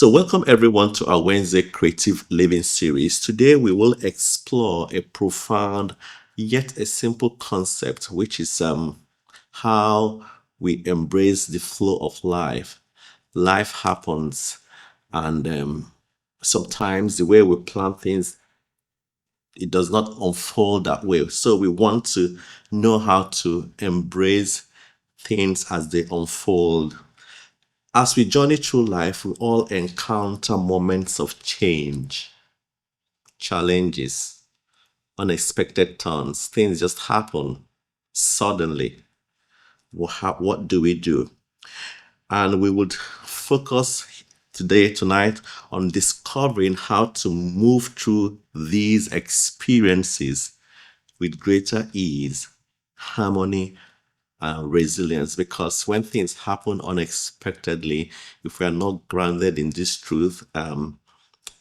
So welcome everyone to our Wednesday Creative Living series. Today we will explore a profound yet a simple concept, which is how we embrace the flow of life. Life happens, and sometimes the way we plan things, it does not unfold that way. So we want to know how to embrace things as they unfold. As we journey through life, we all encounter moments of change, challenges, unexpected turns. Things just happen suddenly. What do we do? And we would focus tonight, on discovering how to move through these experiences with greater ease, harmony, and resilience. Because when things happen unexpectedly, if we are not grounded in this truth,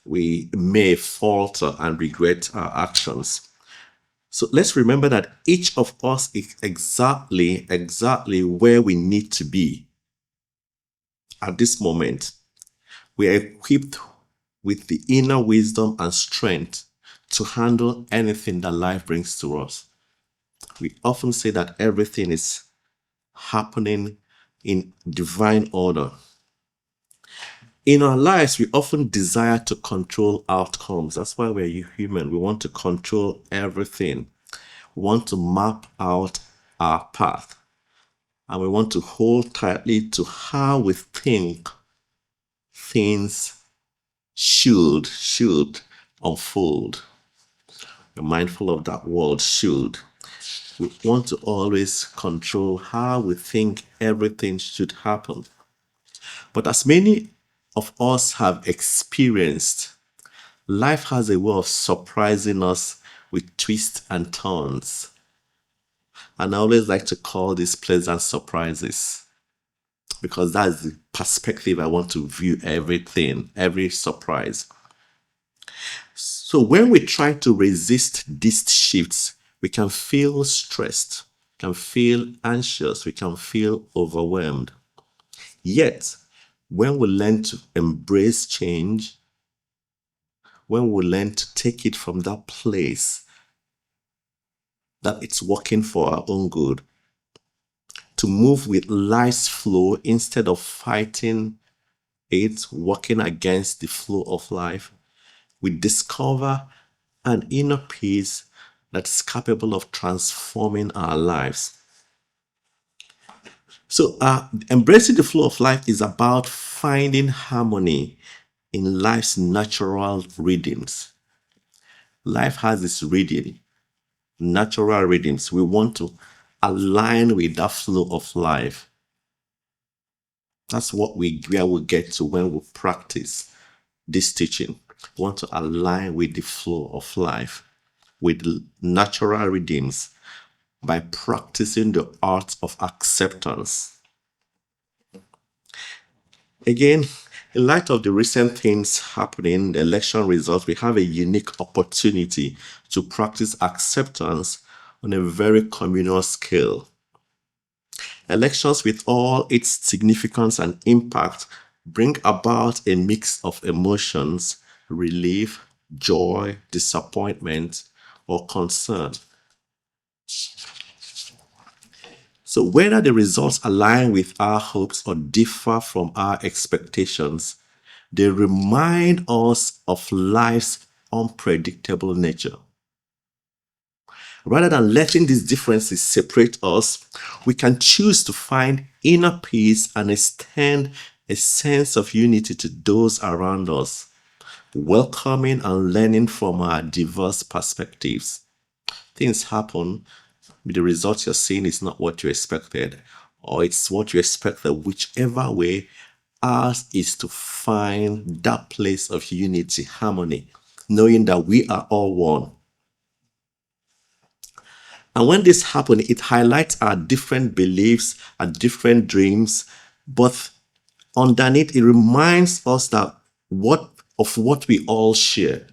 we may falter and regret our actions. So let's remember that each of us is exactly where we need to be at this moment. We are equipped with the inner wisdom and strength to handle anything that life brings to us. We often say that everything is happening in divine order. In our lives, we often desire to control outcomes. That's why we're human. We want to control everything. We want to map out our path. And we want to hold tightly to how we think things should unfold. We're mindful of that word, should. We want to always control how we think everything should happen. But as many of us have experienced, life has a way of surprising us with twists and turns. And I always like to call these pleasant surprises, because that's the perspective I want to view everything, every surprise. So when we try to resist these shifts, we can feel stressed, can feel anxious, we can feel overwhelmed. Yet, when we learn to embrace change, when we learn to take it from that place that it's working for our own good, to move with life's flow instead of fighting it, working against the flow of life, we discover an inner peace that's capable of transforming our lives. So, embracing the flow of life is about finding harmony in life's natural rhythms. Life has this rhythm, natural rhythms. We want to align with that flow of life. That's where we get to when we practice this teaching. We want to align with the flow of life, with natural rhythms, by practicing the art of acceptance. Again, in light of the recent things happening, the election results, we have a unique opportunity to practice acceptance on a very communal scale. Elections, with all its significance and impact, bring about a mix of emotions: relief, joy, disappointment, or concern. So whether the results align with our hopes or differ from our expectations, they remind us of life's unpredictable nature. Rather than letting these differences separate us, we can choose to find inner peace and extend a sense of unity to those around us, welcoming and learning from our diverse perspectives. Things happen, the result you're seeing is not what you expected, or it's what you expected. Whichever way, ours is to find that place of unity, harmony, knowing that we are all one. And when this happens, it highlights our different beliefs, our different dreams, but underneath, it reminds us that what we all share: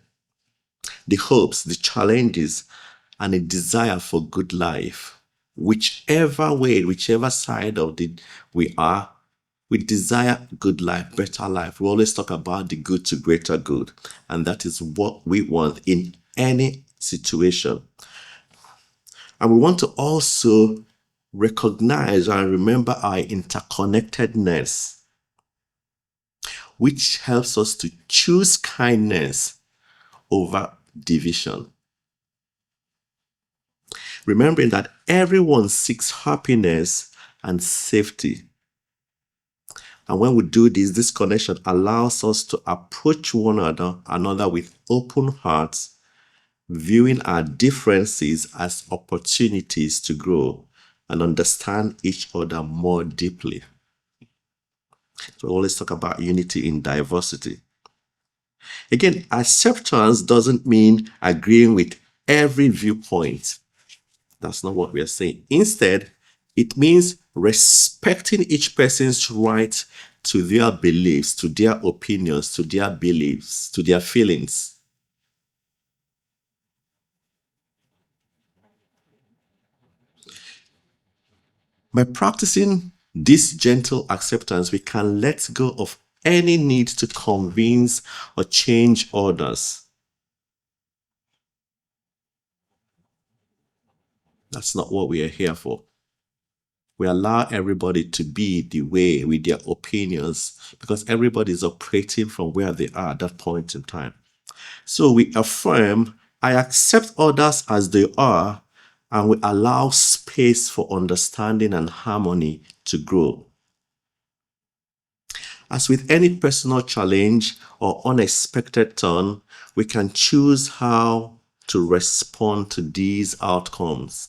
the hopes, the challenges, and a desire for good life. Whichever way, whichever side of it we are, We desire good life, better life. We always talk about the good to greater good. And that is what we want in any situation. And we want to also recognize and remember our interconnectedness, which helps us to choose kindness over division. Remembering that everyone seeks happiness and safety. And when we do this, this connection allows us to approach one another with open hearts, viewing our differences as opportunities to grow and understand each other more deeply. So we always talk about unity in diversity. Again, acceptance doesn't mean agreeing with every viewpoint. That's not what we are saying. Instead, it means respecting each person's right to their beliefs, to their opinions, to their beliefs, to their feelings. By practicing this gentle acceptance, we can let go of any need to convince or change others. That's not what we are here for. We allow everybody to be the way with their opinions because everybody is operating from where they are at that point in time. So we affirm, I accept others as they are, and we allow space for understanding and harmony to grow. As with any personal challenge or unexpected turn, we can choose how to respond to these outcomes.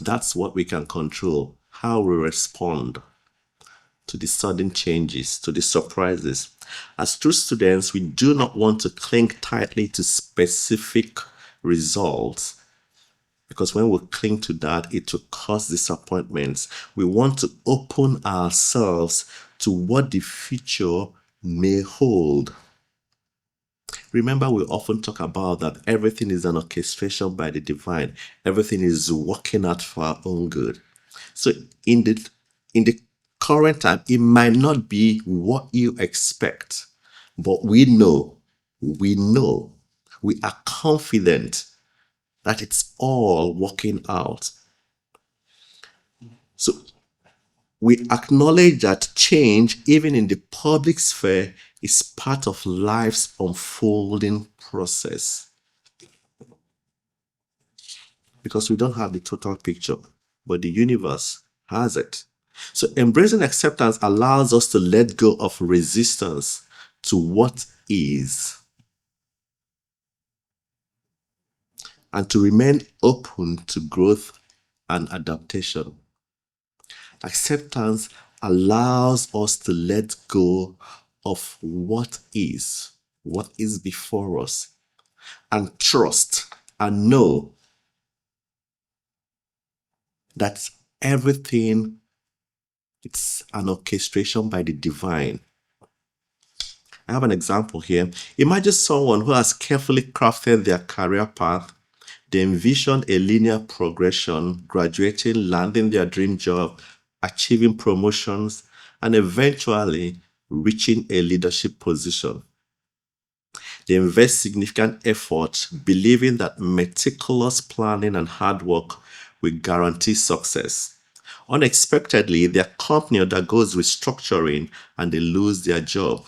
That's what we can control, how we respond to the sudden changes, to the surprises. As true students, we do not want to cling tightly to specific results because when we cling to that, it will cause disappointments. We want to open ourselves to what the future may hold. Remember, we often talk about that everything is an orchestration by the divine. Everything is working out for our own good. So in the current time, it might not be what you expect, but we know, we are confident that it's all working out. So we acknowledge that change, even in the public sphere, is part of life's unfolding process. Because we don't have the total picture, but the universe has it. So embracing acceptance allows us to let go of resistance to what is and to remain open to growth and adaptation. Acceptance allows us to let go of what is before us, and trust and know that everything, it's an orchestration by the divine. I have an example here. Imagine someone who has carefully crafted their career path. They envision a linear progression, graduating, landing their dream job, achieving promotions, and eventually reaching a leadership position. They invest significant effort, believing that meticulous planning and hard work will guarantee success. Unexpectedly, their company undergoes restructuring and they lose their job.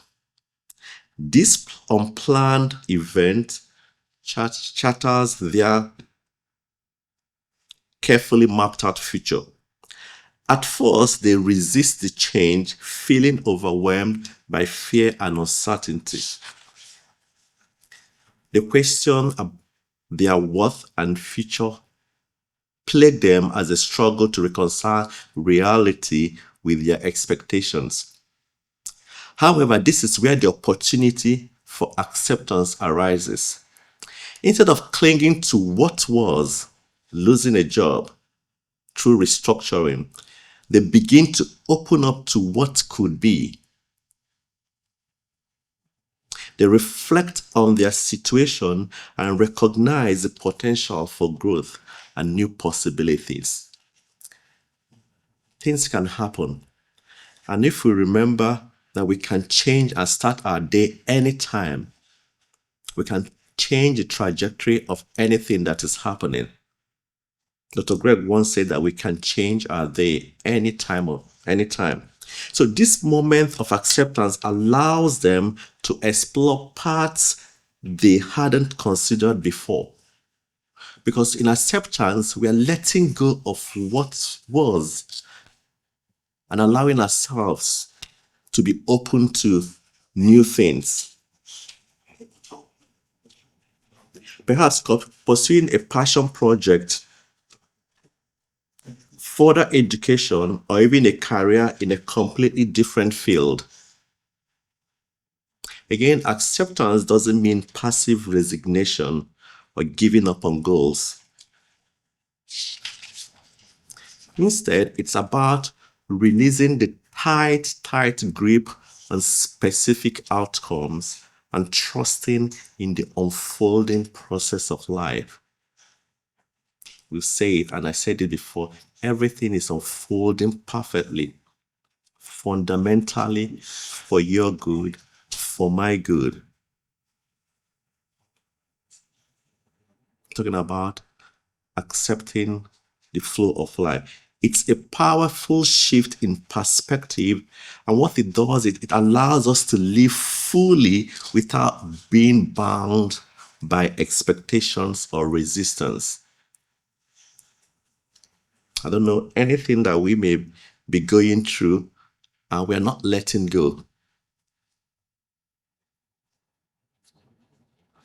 This unplanned event shatters their carefully mapped out future. At first, they resist the change, feeling overwhelmed by fear and uncertainty. They question their worth and future, plague them as they struggle to reconcile reality with their expectations. However, this is where the opportunity for acceptance arises. Instead of clinging to what was, losing a job through restructuring, they begin to open up to what could be. They reflect on their situation and recognize the potential for growth and new possibilities. Things can happen. And if we remember that we can change and start our day anytime, we can change the trajectory of anything that is happening. Dr. Greg once said that we can change our day anytime. So this moment of acceptance allows them to explore paths they hadn't considered before. Because in acceptance, we are letting go of what was and allowing ourselves to be open to new things. Perhaps pursuing a passion project, further education, or even a career in a completely different field. Again, acceptance doesn't mean passive resignation or giving up on goals. Instead, it's about releasing the tight grip on specific outcomes and trusting in the unfolding process of life. We say it, and I said it before, everything is unfolding perfectly, fundamentally for your good, for my good. Talking about accepting the flow of life. It's a powerful shift in perspective, and what it does, it allows us to live fully without being bound by expectations or resistance. I don't know, anything that we may be going through and we're not letting go.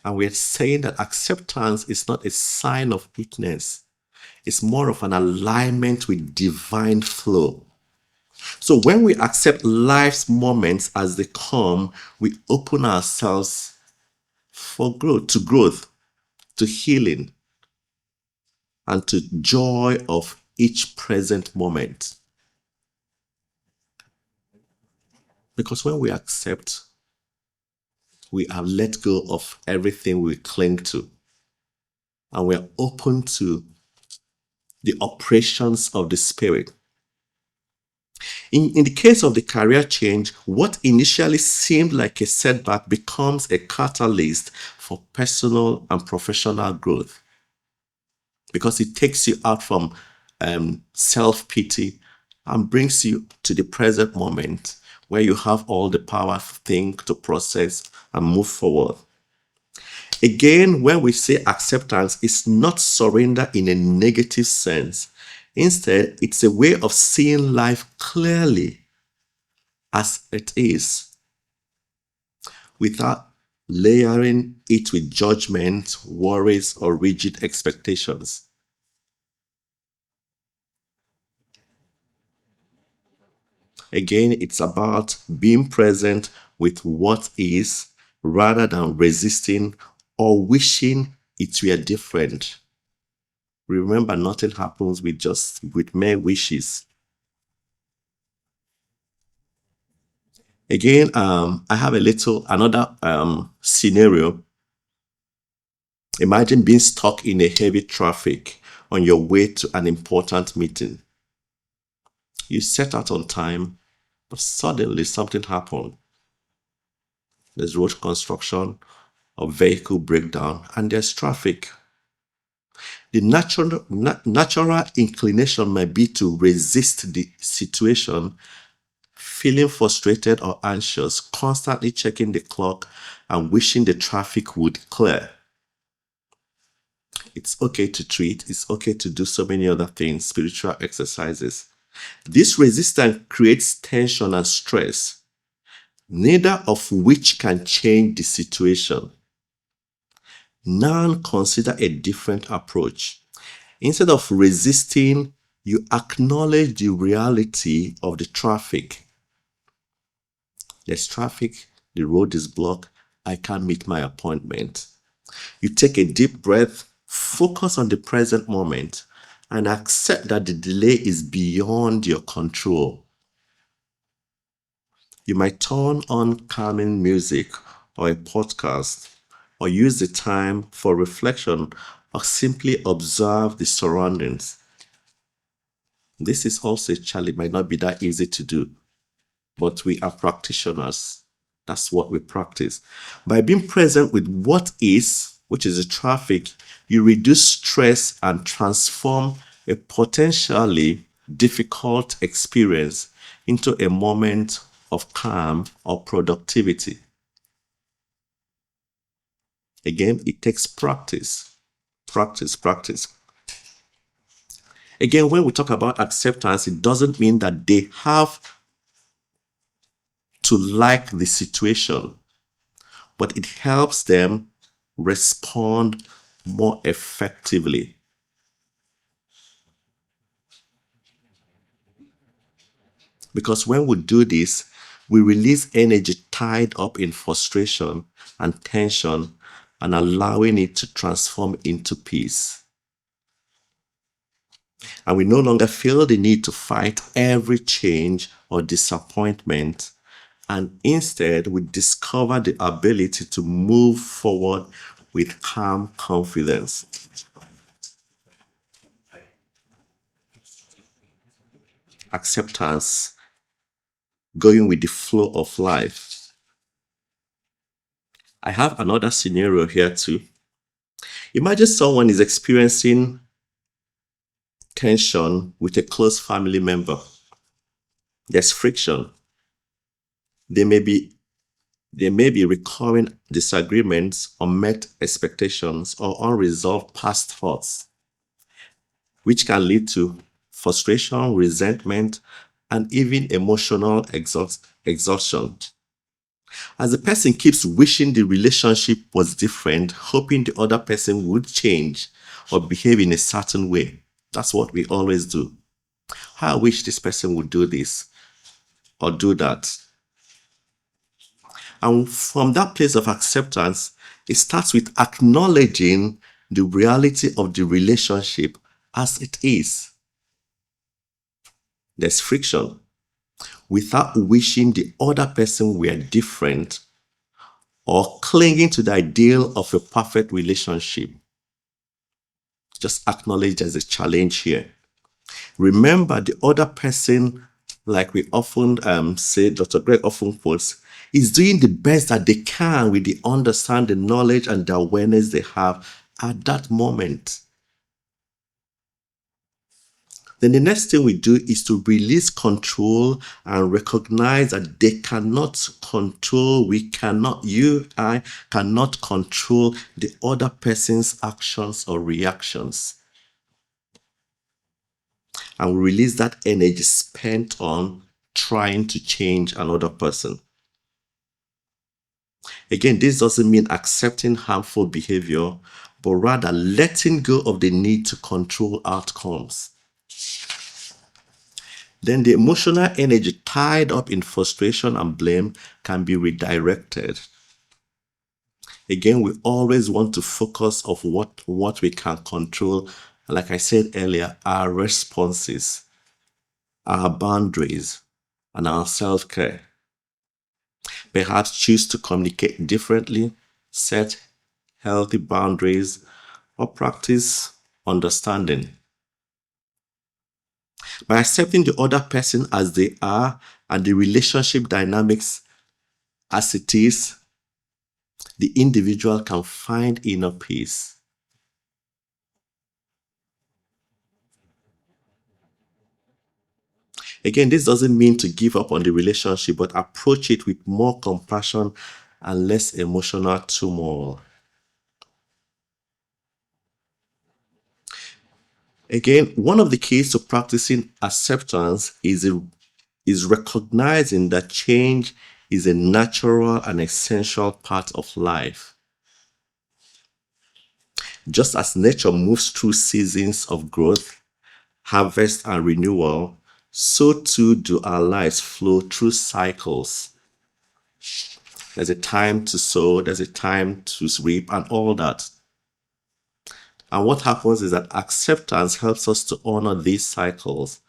And we're saying that acceptance is not a sign of weakness. It's more of an alignment with divine flow. So when we accept life's moments as they come, we open ourselves for growth, to healing, and to joy of each present moment. Because when we accept, we have let go of everything we cling to, and we're open to the operations of the Spirit. In the case of the career change, what initially seemed like a setback becomes a catalyst for personal and professional growth, because it takes you out from self-pity and brings you to the present moment where you have all the power to think, to process, and move forward. Again, when we say acceptance, it's not surrender in a negative sense. Instead, it's a way of seeing life clearly as it is, without layering it with judgment, worries, or rigid expectations. Again, it's about being present with what is rather than resisting or wishing it were different. Remember, nothing happens with mere wishes. Again, I have another scenario. Imagine being stuck in a heavy traffic on your way to an important meeting. You set out on time, but suddenly something happened. There's road construction or vehicle breakdown, and there's traffic. The natural inclination might be to resist the situation, feeling frustrated or anxious, constantly checking the clock and wishing the traffic would clear. It's okay to tweet, it's okay to do so many other things, spiritual exercises. This resistance creates tension and stress, neither of which can change the situation. Now consider a different approach. Instead of resisting, you acknowledge the reality of the traffic. There's traffic, the road is blocked, I can't meet my appointment. You take a deep breath, focus on the present moment, and accept that the delay is beyond your control. You might turn on calming music or a podcast, or use the time for reflection, or simply observe the surroundings. This is also a challenge, it might not be that easy to do. but we are practitioners. That's what we practice. By being present with what is, which is the traffic, you reduce stress and transform a potentially difficult experience into a moment of calm or productivity. Again, it takes practice. Practice. Again, when we talk about acceptance, it doesn't mean that they have to like the situation, but it helps them respond more effectively. Because when we do this, we release energy tied up in frustration and tension and allowing it to transform into peace. And we no longer feel the need to fight every change or disappointment. And instead, we discover the ability to move forward with calm confidence. Acceptance, going with the flow of life. I have another scenario here too. Imagine someone is experiencing tension with a close family member. There's friction. There may be recurring disagreements, unmet expectations, or unresolved past thoughts, which can lead to frustration, resentment, and even emotional exhaustion. As the person keeps wishing the relationship was different, hoping the other person would change or behave in a certain way. That's what we always do. I wish this person would do this or do that. And from that place of acceptance, it starts with acknowledging the reality of the relationship as it is. There's friction. Without wishing the other person were different or clinging to the ideal of a perfect relationship. Just acknowledge there's a challenge here. Remember, the other person, like we often say, Dr. Greg often quotes, is doing the best that they can with the understanding, knowledge, and the awareness they have at that moment. Then the next thing we do is to release control and recognize that they cannot control, I cannot control the other person's actions or reactions. And we release that energy spent on trying to change another person. Again, this doesn't mean accepting harmful behavior, but rather letting go of the need to control outcomes. Then the emotional energy tied up in frustration and blame can be redirected. Again, we always want to focus on what we can control. Like I said earlier, our responses, our boundaries, and our self-care. Perhaps choose to communicate differently, set healthy boundaries, or practice understanding. By accepting the other person as they are and the relationship dynamics as it is, the individual can find inner peace. Again, this doesn't mean to give up on the relationship, but approach it with more compassion and less emotional turmoil. Again, one of the keys to practicing acceptance is recognizing that change is a natural and essential part of life. Just as nature moves through seasons of growth, harvest, and renewal, so too do our lives flow through cycles. There's a time to sow, there's a time to reap, and all that. And what happens is that acceptance helps us to honor these cycles,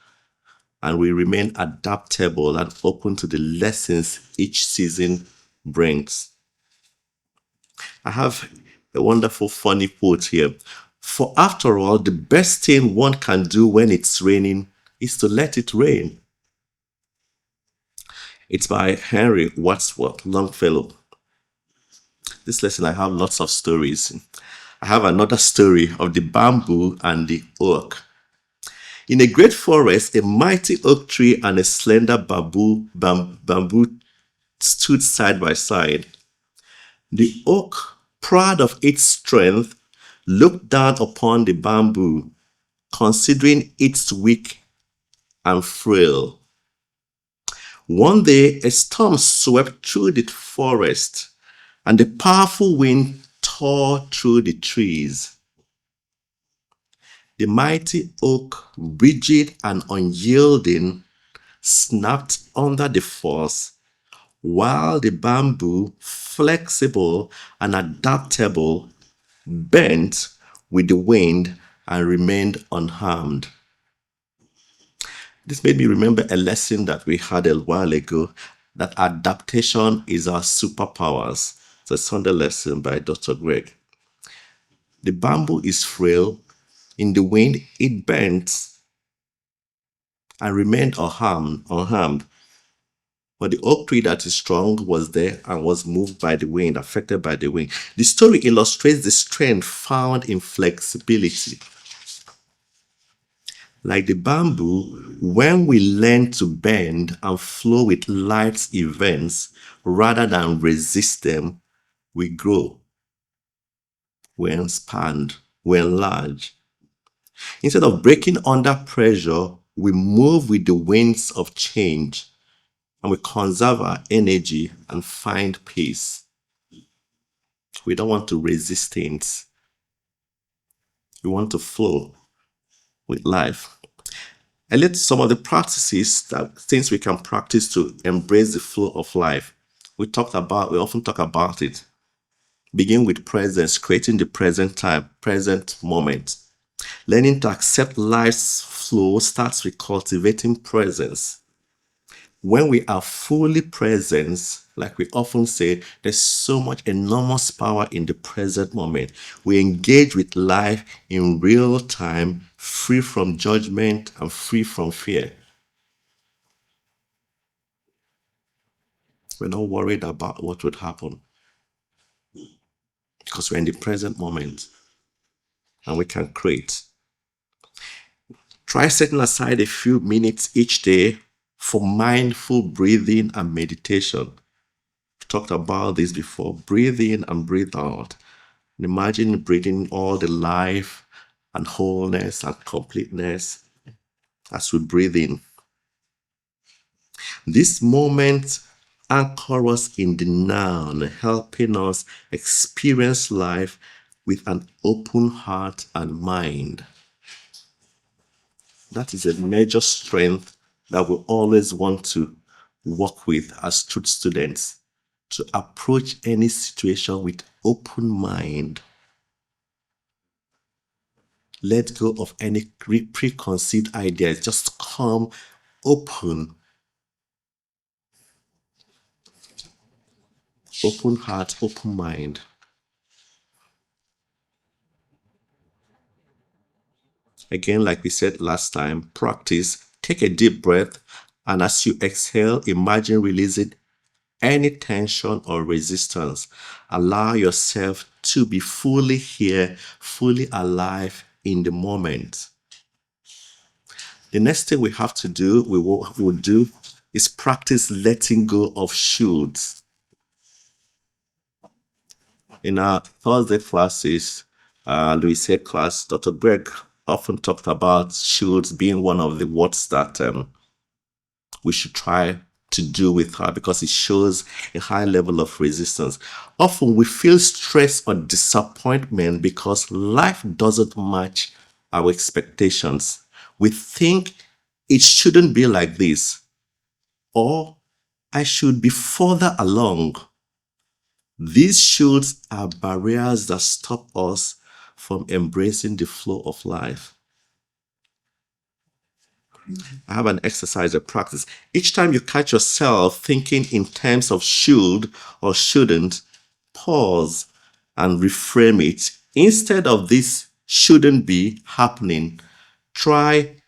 and we remain adaptable and open to the lessons each season brings. I have a wonderful, funny quote here. For after all, the best thing one can do when it's raining is to let it rain. It's by Henry Wadsworth Longfellow. This lesson, I have lots of stories. I have another story of the bamboo and the oak. In a great forest, a mighty oak tree and a slender bamboo stood side by side. The oak, proud of its strength, looked down upon the bamboo, considering its weak and frail. One day, a storm swept through the forest, and a powerful wind tore through the trees. The mighty oak, rigid and unyielding, snapped under the force, while the bamboo, flexible and adaptable, bent with the wind and remained unharmed. This made me remember a lesson that we had a while ago, that adaptation is our superpowers. It's a Sunday lesson by Dr. Greg. The bamboo is frail. In the wind, it bends and remained unharmed. But the oak tree that is strong was there and was moved by the wind, affected by the wind. The story illustrates the strength found in flexibility. Like the bamboo, when we learn to bend and flow with life's events rather than resist them, we grow, we expand, we enlarge. Instead of breaking under pressure, we move with the winds of change, and we conserve our energy and find peace. We don't want to resist things. We want to flow with life. And let's some of the practices, things we can practice to embrace the flow of life. We often talk about it. Begin with presence, creating the present time, present moment. Learning to accept life's flow starts with cultivating presence. When we are fully present, like we often say, there's so much enormous power in the present moment. We engage with life in real time, free from judgment and free from fear. We're not worried about what would happen because we're in the present moment and we can create. Try setting aside a few minutes each day for mindful breathing and meditation. We've talked about this before. Breathe in and breathe out. And imagine breathing all the life and wholeness and completeness as we breathe in. This moment anchors us in the now, helping us experience life with an open heart and mind. That is a major strength that we always want to work with as truth students, to approach any situation with open mind. Let go of any preconceived ideas. Just come open. Open heart, open mind. Again, like we said last time, practice. Take a deep breath, and as you exhale, imagine releasing any tension or resistance. Allow yourself to be fully here, fully alive in the moment. The next thing we have to do, we will do, is practice letting go of shoulds. In our Thursday classes, Louise class, Dr. Greg often talked about shoulds being one of the words that we should try to do with her because it shows a high level of resistance. Often we feel stress or disappointment because life doesn't match our expectations. We think it shouldn't be like this, or I should be further along. These shoulds are barriers that stop us from embracing the flow of life. I have an exercise, a practice. Each time you catch yourself thinking in terms of should or shouldn't, pause and reframe it. Instead of this shouldn't be happening, try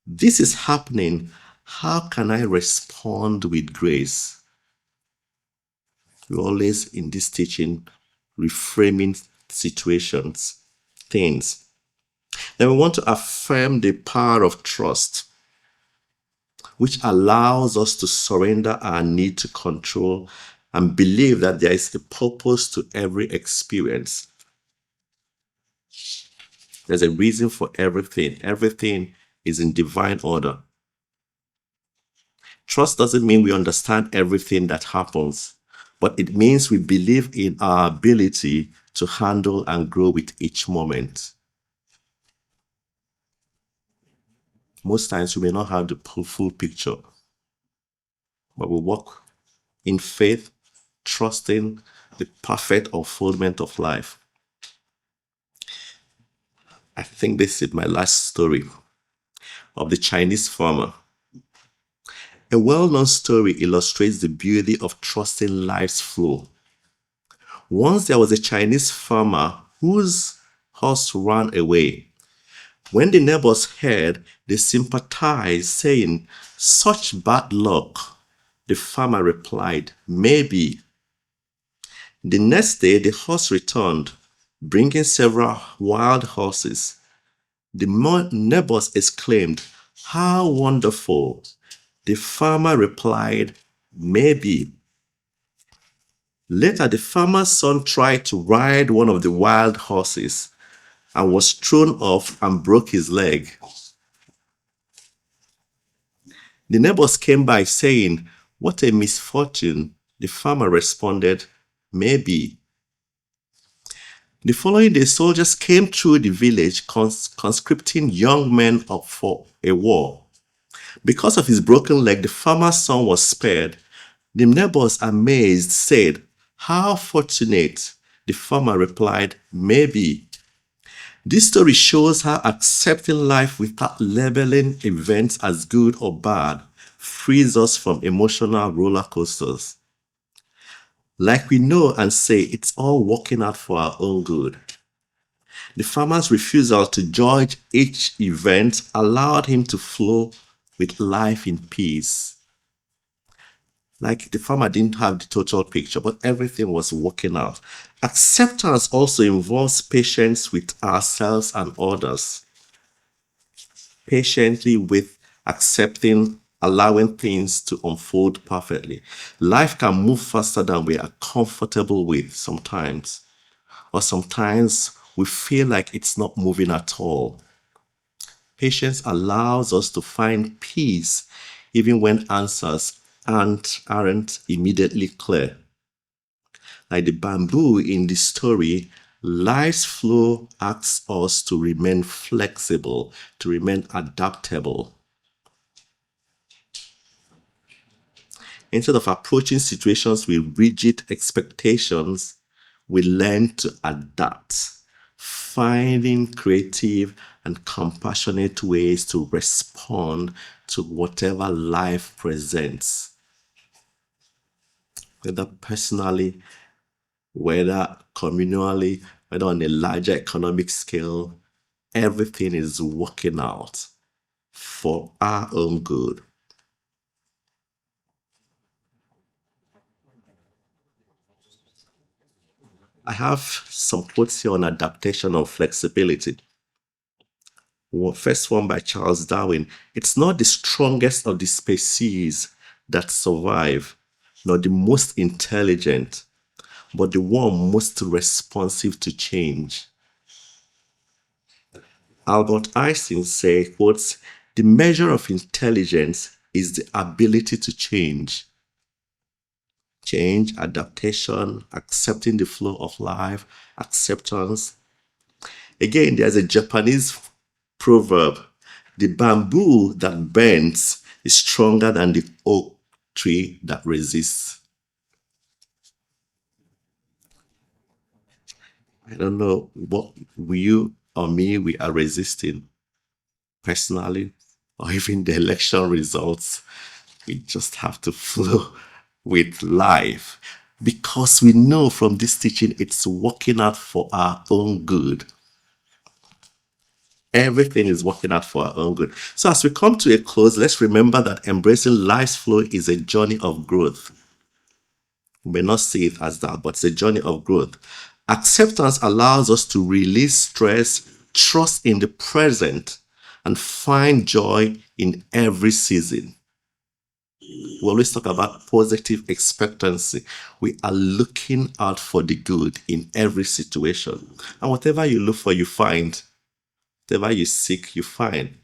this is happening. How can I respond with grace? We're always in this teaching, reframing situations, things. Then we want to affirm the power of trust, which allows us to surrender our need to control and believe that there is a purpose to every experience. There's a reason for everything. Everything is in divine order. Trust doesn't mean we understand everything that happens, but it means we believe in our ability to handle and grow with each moment. Most times we may not have the full picture, but we walk in faith, trusting the perfect unfoldment of life. I think this is my last story of the Chinese farmer. A well-known story illustrates the beauty of trusting life's flow. Once there was a Chinese farmer whose horse ran away. When the neighbors heard, they sympathized, saying, "Such bad luck." The farmer replied, "Maybe." The next day, the horse returned, bringing several wild horses. The neighbors exclaimed, "How wonderful!" The farmer replied, "Maybe." Later, the farmer's son tried to ride one of the wild horses and was thrown off and broke his leg. The neighbors came by saying, "What a misfortune." The farmer responded, "Maybe." The following day, soldiers came through the village conscripting young men up for a war. Because of his broken leg, the farmer's son was spared. The neighbors, amazed, said, "How fortunate." The farmer replied, "Maybe." This story shows how accepting life without labeling events as good or bad frees us from emotional roller coasters. Like we know and say, it's all working out for our own good. The farmer's refusal to judge each event allowed him to flow with life in peace. Like the farmer didn't have the total picture, but everything was working out. Acceptance also involves patience with ourselves and others. Patiently with accepting, allowing things to unfold perfectly. Life can move faster than we are comfortable with sometimes. Or sometimes we feel like it's not moving at all. Patience allows us to find peace even when answers aren't immediately clear. Like the bamboo in the story, life's flow asks us to remain flexible, to remain adaptable. Instead of approaching situations with rigid expectations, we learn to adapt, finding creative and compassionate ways to respond to whatever life presents. Whether personally, whether communally, whether on a larger economic scale, everything is working out for our own good. I have some quotes here on adaptation and flexibility. First one by Charles Darwin. "It's not the strongest of the species that survive, nor the most intelligent, but the one most responsive to change." Albert Einstein said, quotes, "The measure of intelligence is the ability to change." Change, adaptation, accepting the flow of life, acceptance. Again, there's a Japanese proverb: "The bamboo that bends is stronger than the oak tree that resists." I don't know what you or me we are resisting personally, or even the election results. We just have to flow with life because we know from this teaching it's working out for our own good. Everything is working out for our own good. So as we come to a close, let's remember that embracing life's flow is a journey of growth. We may not see it as that, but it's a journey of growth. Acceptance allows us to release stress, trust in the present, and find joy in every season. We always talk about positive expectancy. We are looking out for the good in every situation. And whatever you look for, you find. Whatever you seek, you find.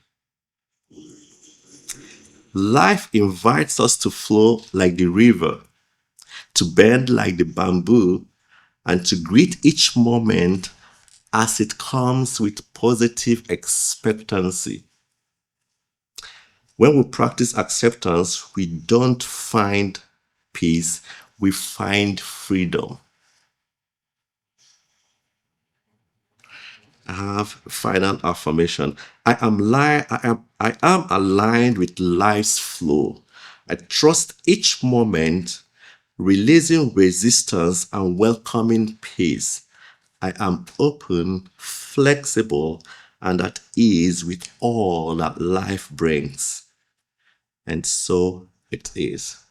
Life invites us to flow like the river, to bend like the bamboo, and to greet each moment as it comes with positive expectancy. When we practice acceptance, we don't find peace, we find freedom. I have final affirmation. I am aligned with life's flow. I trust each moment, releasing resistance and welcoming peace. I am open, flexible, and at ease with all that life brings. And so it is.